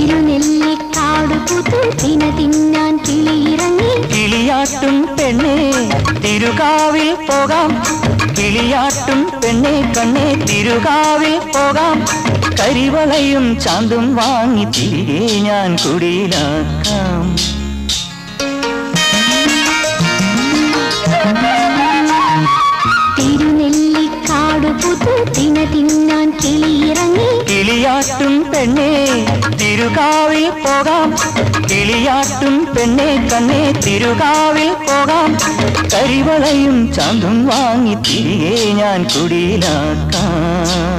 തിരുനെല്ലിക്കാട് പുതുതിന തിന്നാൻ കിളിയിറങ്ങി. കിളിയാട്ടും പെണ്ണേ തിരുകാവിൽ പോകാം, കിളിയാട്ടും പെണ്ണേ കണ്ണേ തിരുകാവിൽ പോകാം. കരിവളയും ചാന്തും വാങ്ങി തിരികെ ഞാൻ കുടിയിലാക്കാം. തിരുനെല്ലിക്കാട് പുതുതിന തിന്നാൻ കിളിയിറങ്ങി. കിളിയാട്ടും പെണ്ണേ തിരുകാവിൽ പോകാം, കിളിയാട്ടും പെണ്ണേ കണ്ണേ തിരുകാവിൽ പോകാം. കരിവളയും ചാന്തും വാങ്ങി തിരികെ ഞാൻ കുടിയിലാക്കാം.